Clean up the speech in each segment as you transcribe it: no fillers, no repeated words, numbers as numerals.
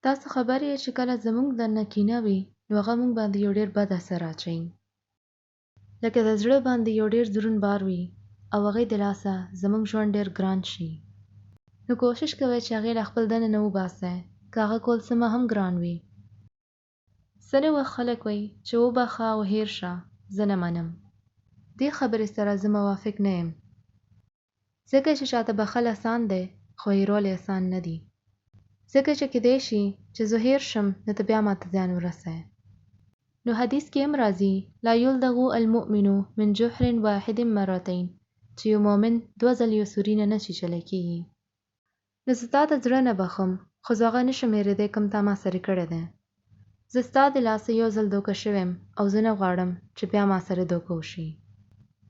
تاسو خبر یې چې کله زموږ دننه کینه وي نو هغه موږ باندې یو ډېر بد اثر اچوي. لکه د زړه باندې یو ډېر دروند بار وي او هغې د لاسه زموږ ژوند ډېر ګران شي. نو کوشش کوئ چې هغې له خپل دننه وباسئ که هغه کول څومره هم ګران وي. ځینې وخت خلک وایي چې وبخښه او هیر شه. زه نه منم. دې خبرې سره زه موافق نه یم. ځکه چې چاته بخښل اسان دی خو هیرول یې اسان نه دي. ځکه چې کیدای شي چې زه هیر شم نو ته بیا ماته زیان ورسوې. نو حدیث کې هم راځي لا یلدغ المؤمن من جحر واحد مرتين چې یو مؤمن 2 ځل یو سوري نه چیچلی کېږي. نو زه تا ته زړه نه بخښم خو زه هغه نشم هېرېدی کوم تا ما سره کړی دی. زه ستا د لاسه یو ځل دوکه شوی یم او زه نه غواړم چې بیا ما سره دوکه وشي.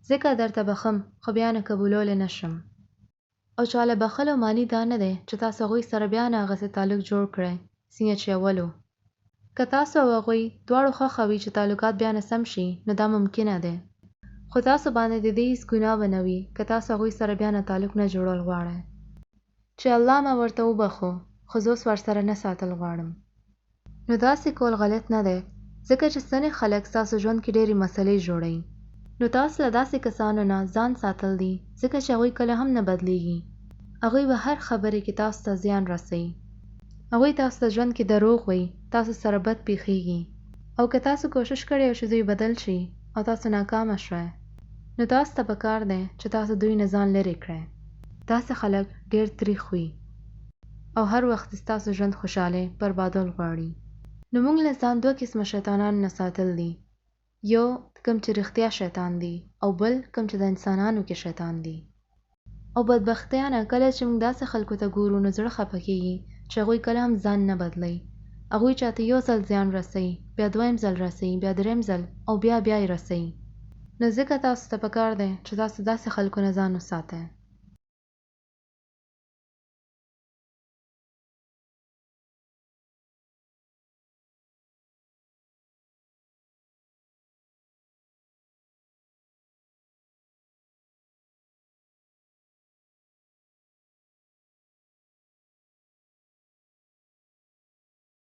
ځکه درته بخښم خو بیا نه قبولولی نه شم. او چاله بخښلو معنی دا نه دی چې تاسو هغوی سره بیا نه هغسې تعلق جوړ کړئ څنګه چې اول و. که تاسو او هغوی دواړو خوښه وي چې تعلقات بیا نه سم شي نو دا ممکنه دی. خو تاسو باندې د دې هېڅ ګناه به نه وي که تاسو هغوی سره بیا نه تعلق نه جوړول غواړئ. چې الله ما ورته وبخښو خو زه اوس ورسره نه ساتل غواړم. نو داسې کول غلط نه دی ځکه چې ځینې خلک ستاسو ژوند کې ډېرې مسلې جوړوي. نو تاسو له داسې کسانو نه ځان ساتل دي ځکه چې هغوی کله هم نه بدلیږي. هغوی به هر خبرې کې تاسو ته زیان رسوي. هغوی تاسو ته ژوند کې دروغ وایي، تاسو سره بد پیښیږي. او که تاسو کوشش کړی او چې دوی بدل شي او تاسو ناکامه شوئ نو تاسو ته پکار دی چې تاسو دوی نه ځان لرې کړئ. داسې خلک ډېر تریخ وي او هر وخت ستاسو ژوند خوشحالۍ بربادول غواړي. نو موږ له ځان 2 قسمه شیطانانو نه ساتل دي. یو کوم چې رښتیا شیطان دی او بل کوم چې د انسانانو کې شیطان دی. او بدبختیانه کله چې موږ داسې خلکو ته ګورو نو زړه خفه کېږي چې هغوی کله هم ځان نه بدلی. هغوی چاته یو ځل زیان رسوي، بیا 2یم ځل رسوي، بیا 3یم ځل او بیا یې رسوي. نو ځکه تاسو ته پکار دی چې تاسو داسې خلکو نه ځان وساتئ.